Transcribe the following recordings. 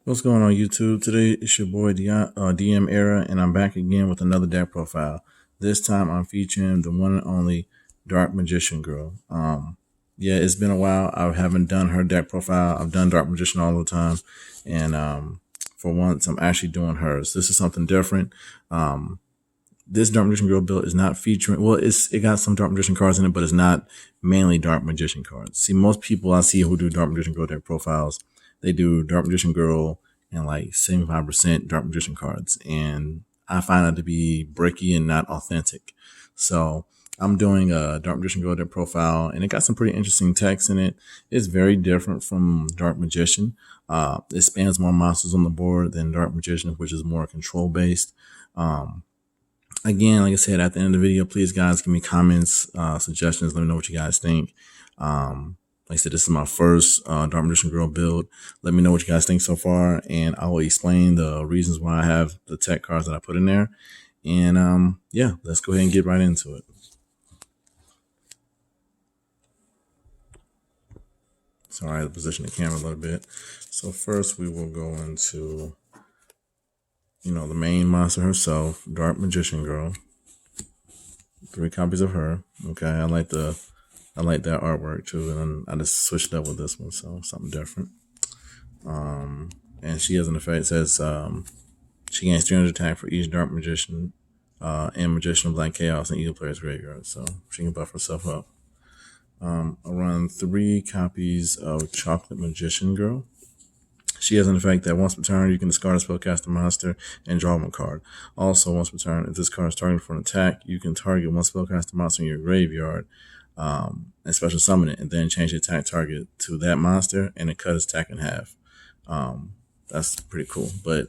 What's going on YouTube? Today it's your boy DM Era, and I'm back again with another deck profile. This time I'm featuring the one and only Dark Magician Girl. Yeah, it's been a while. I haven't done her deck profile. I've done Dark Magician all the time, and for once I'm actually doing hers. This is something different. This Dark Magician Girl build is not featuring, well, it got some Dark Magician cards in it, but it's not mainly Dark Magician cards. See, most people I see who do Dark Magician Girl deck profiles, they do Dark Magician Girl and like 75% Dark Magician cards. And I find that to be bricky and not authentic. So I'm doing a Dark Magician Girl deck profile, and it got some pretty interesting text in it. It's very different from Dark Magician. It spans more monsters on the board than Dark Magician, which is more control based. Again, like I said, at the end of the video, please guys give me comments, suggestions. Let me know what you guys think. Like I said, this is my first Dark Magician Girl build. Let me know what you guys think so far, and I will explain the reasons why I have the tech cards that I put in there. And yeah, let's go ahead and get right into it. Sorry, I had to position the camera a little bit. So first we will go into, the main monster herself, Dark Magician Girl. 3 copies of her. Okay, I like that artwork too, and I just switched up with this one, so something different. And she has an effect that says she gains 300 attack for each Dark Magician and Magician of Black Chaos in either player's graveyard, so she can buff herself up. I'll run 3 copies of Chocolate Magician Girl. She has an effect that once per turn, you can discard a spellcaster monster and draw 1 card. Also, once per turn, if this card is targeted for an attack, you can target 1 spellcaster monster in your graveyard and special summon it, and then change the attack target to that monster and then cut its attack in half. That's pretty cool, but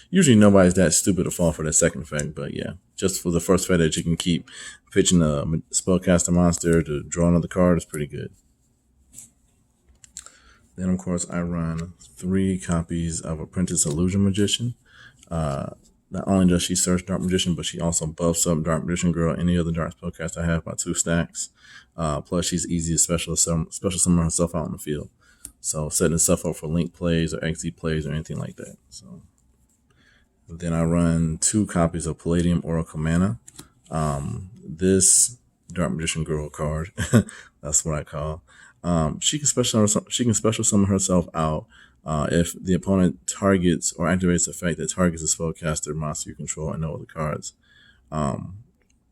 usually nobody's that stupid to fall for that second effect. But yeah, just for the first effect that you can keep pitching a spellcaster monster to draw another card is pretty good. Then, of course, I run 3 copies of Apprentice Illusion Magician. Not only does she search Dark Magician, but she also buffs up Dark Magician Girl, any other Dark spellcast I have, by 2 stacks. Plus, she's easy to special summon herself out in the field. So, setting herself up for link plays or XD plays or anything like that. So, then I run 2 copies of Palladium Oracle Mana. This Dark Magician Girl card, that's what I call. She can special summon herself out if the opponent targets or activates an effect that targets a spellcaster monster you control and no other cards. And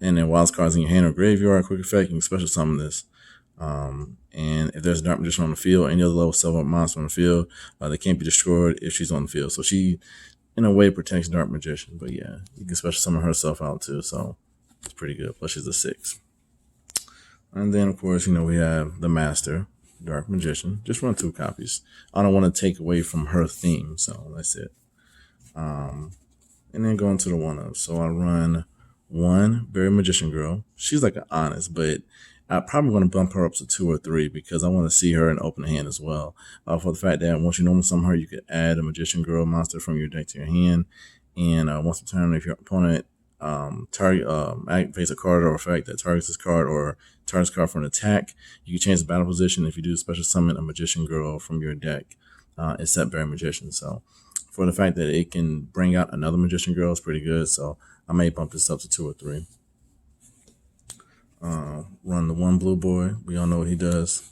then while this card's in your hand or graveyard, quick effect, you can special summon this. And if there's a Dark Magician on the field, any other level 7 monster on the field, they can't be destroyed if she's on the field. So she, in a way, protects Dark Magician. But yeah, you can special summon herself out too, so it's pretty good. Plus she's a 6. And then, of course, we have the Master, Dark Magician. Just run 2 copies. I don't want to take away from her theme, so that's it. And then go into the 1-of. So I run 1 Berry Magician Girl. She's like an honest, but I probably want to bump her up to 2 or 3 because I want to see her in open hand as well. For the fact that once you normal summon her, you could add a Magician Girl monster from your deck to your hand. And once a turn, if your opponent activates a card or effect that targets this card or targets card for an attack, you can change the battle position. If you do special summon a Magician Girl from your deck, except Berry Magician. So for the fact that it can bring out another Magician Girl is pretty good. So I may bump this up to 2 or 3. Run the 1 Blue Boy. We all know what he does.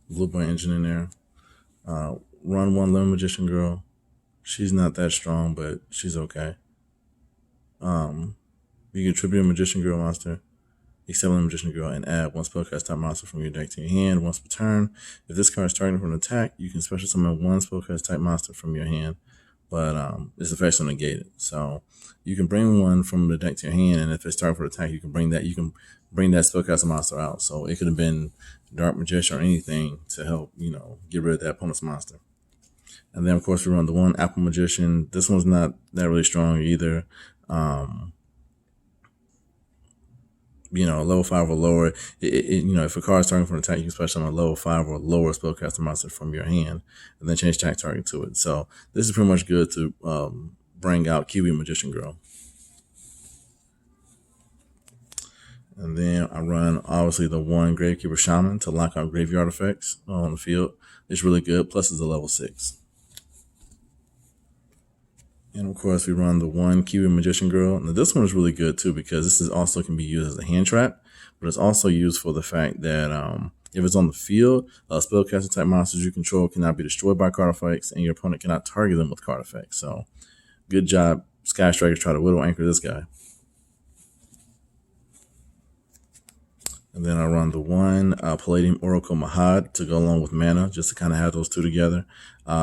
Blue Boy engine in there. Run 1 Lemon Magician Girl. She's not that strong, but she's okay. You can tribute a Magician Girl monster, except a Magician Girl, and add 1 spellcast type monster from your deck to your hand once per turn. If this card is targeted for an attack, you can special summon 1 spellcast type monster from your hand, but its effects are negated. So you can bring 1 from the deck to your hand, and if it's targeted for attack, you can bring that spellcaster monster out. So it could have been Dark Magician or anything to help, get rid of that opponent's monster. And then, of course, we run the 1 Apple Magician. This one's not that really strong either. Level 5 or lower. If a card is targeting for an attack, you can special summon a level 5 or lower spellcaster monster from your hand, and then change attack target to it. So this is pretty much good to bring out Kiwi Magician Girl. And then I run, obviously, the 1 Gravekeeper Shaman to lock out graveyard effects on the field. It's really good. Plus, it's a level 6. And of course, we run the one Kiwi Magician Girl. Now, this one is really good too because this is also can be used as a hand trap, but it's also used for the fact that if it's on the field, spellcaster type monsters you control cannot be destroyed by card effects, and your opponent cannot target them with card effects. So, good job, Sky Strikers. Try to Widow Anchor this guy. And then I run the one Palladium Oracle Mahad to go along with mana, just to kind of have those two together.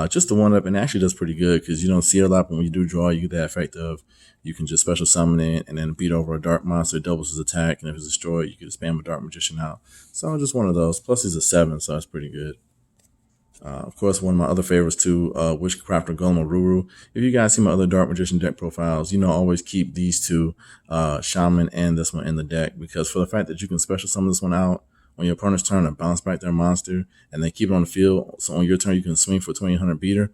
Just the one up, and it actually does pretty good because you don't see it a lot, but when you do draw, you get that effect of you can just special summon it and then beat over a dark monster, it doubles his attack, and if it's destroyed, you can just spam a Dark Magician out. So just one of those. Plus he's a 7, so that's pretty good. Of course, one of my other favorites too, Witchcrafter Golem Ruru. If you guys see my other Dark Magician deck profiles, always keep these two, Shaman and this one in the deck, because for the fact that you can special summon this one out on your opponent's turn and bounce back their monster and then keep it on the field, so on your turn you can swing for 2000 beater,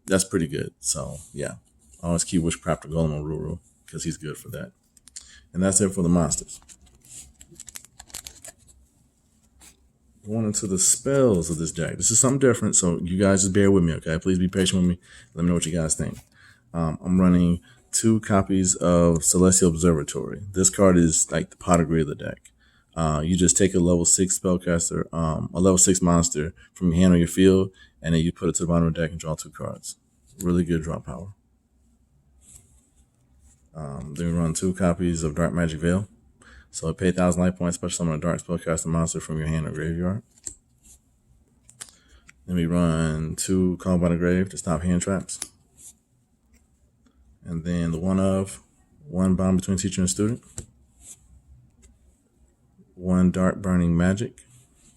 that's pretty good. So yeah, I always keep Witchcrafter Golem Ruru because he's good for that. And that's it for the monsters. Going into the spells of this deck. This is something different, so you guys just bear with me, okay? Please be patient with me. Let me know what you guys think. I'm running 2 copies of Celestial Observatory. This card is like the pottery of the deck. You just take a level 6 spellcaster, a level 6 monster from your hand or your field, and then you put it to the bottom of the deck and draw 2 cards. Really good draw power. Then we run 2 copies of Dark Magic Veil. So pay 1,000 life points, special summon a dark spellcaster monster from your hand or graveyard. Then we run 2 Call by the Grave to stop hand traps. And then the one bond between teacher and student. 1 Dark Burning Magic,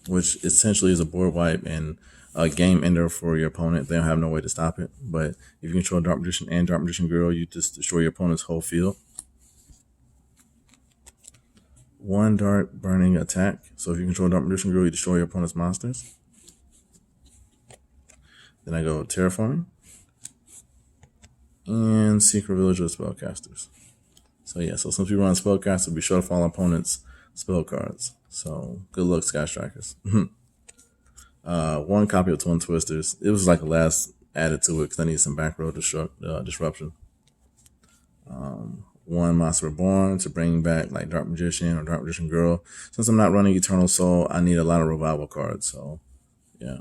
which essentially is a board wipe and a game ender for your opponent. They don't have no way to stop it. But if you control Dark Magician and Dark Magician Girl, you just destroy your opponent's whole field. 1 Dark Burning Attack. So if you control Dark Magician Girl, you destroy your opponent's monsters. Then I go Terraforming. And Secret Village of Spellcasters. So yeah, so since we run Spellcaster, be sure to follow opponent's spell cards. So good luck, Sky Strikers. 1 copy of Twin Twisters. It was like the last added to it because I need some back row disruption. 1 Monster Reborn to bring back like Dark Magician or Dark Magician Girl. Since I'm not running Eternal Soul, I need a lot of revival cards. So yeah.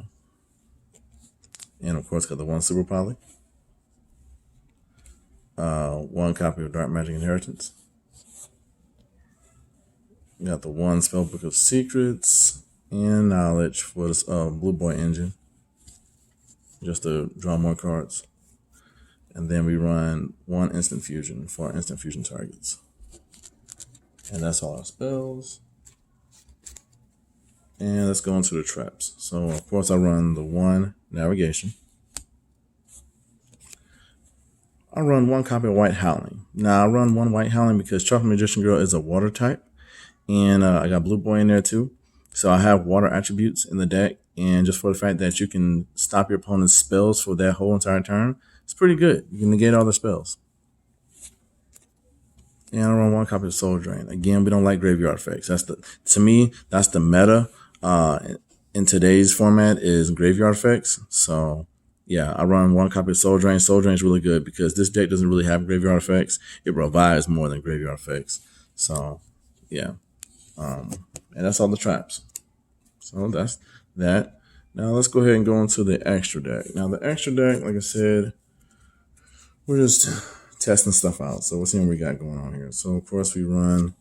And of course, got the 1 Super Poly. 1 copy of Dark Magic Inheritance. Got the 1 Spellbook of Secrets and Knowledge for this Blue Boy engine, just to draw more cards. And then we run 1 Instant Fusion for our Instant Fusion targets. And that's all our spells. And let's go into the traps. So of course I run the 1 Navigation. I run 1 copy of White Howling. Now I run 1 White Howling because Sharp Magician Girl is a water type. And I got Blue Boy in there too. So I have water attributes in the deck. And just for the fact that you can stop your opponent's spells for that whole entire turn, it's pretty good. You can negate all the spells. And I run 1 copy of Soul Drain. Again, we don't like graveyard effects. To me, that's the meta in today's format is graveyard effects. So yeah, I run 1 copy of Soul Drain. Soul Drain is really good because this deck doesn't really have graveyard effects. It revives more than graveyard effects. So yeah. And that's all the traps. So that's that. Now let's go ahead and go into the extra deck. Now the extra deck, like I said, we're just testing stuff out. So we'll see what we got going on here. So of course we run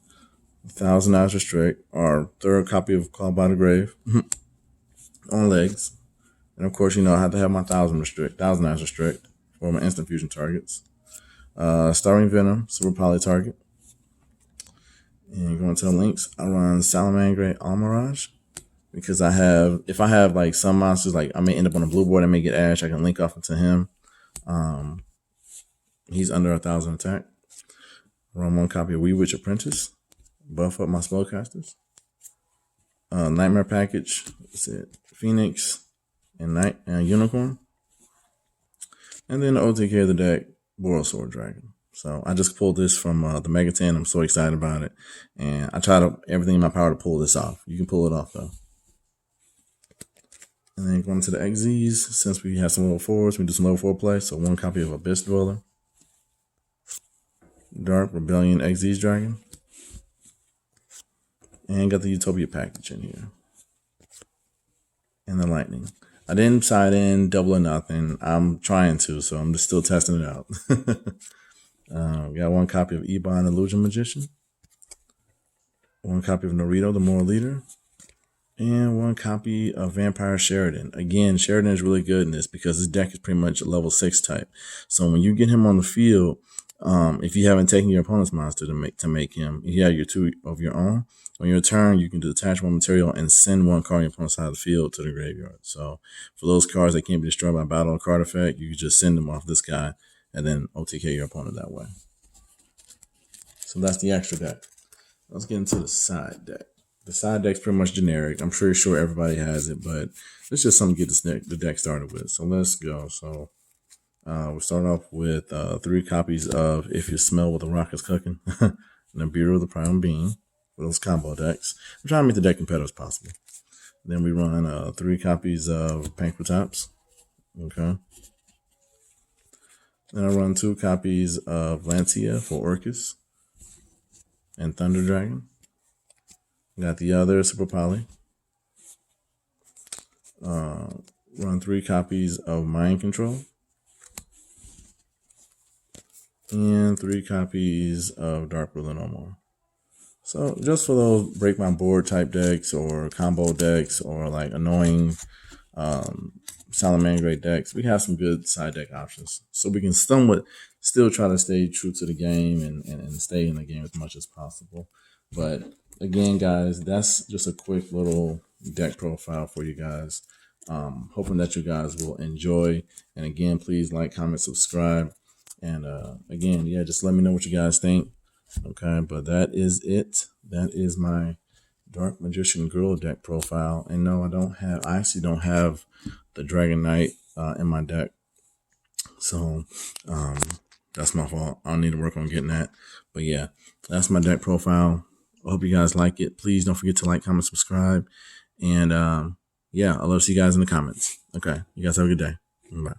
1,000 Eyes Restrict, our 3rd copy of Call by the Grave on legs. And of course, I have to have my 1,000 Eyes Restrict for my instant fusion targets. Starring Venom, Super Poly target. And going to the links, I run Salamangreat Almirage because if I have like some monsters, like I may end up on a blue board, I may get Ash, I can link off into him. He's under 1,000 attack. I run 1 copy of Witch Apprentice, buff up my spellcasters. Nightmare Package, that's it. Phoenix and Unicorn. And then the OTK of the deck, Boral Sword Dragon. So I just pulled this from the Mega 10. I'm so excited about it. And I try everything in my power to pull this off. You can pull it off though. And then going to the XZs, since we have some level 4s, we do some level 4 play. So 1 copy of Abyss Dweller Dark Rebellion Xyz Dragon. And got the Utopia package in here. And the Lightning. I didn't side in double or nothing. I'm trying to, so I'm just still testing it out. Got one copy of Ebon Illusion Magician. One copy of Naruto, the Moral Leader. And one copy of Vampire Sheridan. Again, Sheridan is really good in this because his deck is pretty much a level 6 type. So when you get him on the field, if you haven't taken your opponent's monster to make him, you have your 2 of your own. On your turn, you can detach one material and send one card on your opponent's side of the field to the graveyard. So for those cards that can't be destroyed by battle or card effect, you can just send them off this guy and then OTK your opponent that way. So that's the extra deck. Let's get into the side deck. The side deck's pretty much generic. I'm pretty sure everybody has it, but it's just something to get the deck started with. So let's go. So we'll start off with 3 copies of If You Smell What the Rock Is Cooking, Nibiru of the Primal Being, for those combo decks. I'm trying to make the deck competitive as possible. Then we run 3 copies of Pankratops. Okay. Then I run 2 copies of Lancia for Orcus and Thunder Dragon. Got the other Super Poly. Run 3 copies of Mind Control. And 3 copies of Dark Ruler No More. So just for those break my board type decks or combo decks or like annoying Salamangreat decks, we have some good side deck options. So we can somewhat still try to stay true to the game and stay in the game as much as possible. But again, guys, that's just a quick little deck profile for you guys. Hoping that you guys will enjoy. And again, please like, comment, subscribe. And again, yeah, just let me know what you guys think. Okay, but that is it. That is my Dark Magician Girl deck profile. And no, I actually don't have the Dragon Knight in my deck. So that's my fault. I'll need to work on getting that. But yeah, that's my deck profile. I hope you guys like it. Please don't forget to like, comment, subscribe. And yeah, I'll love to see you guys in the comments. Okay, you guys have a good day. Bye.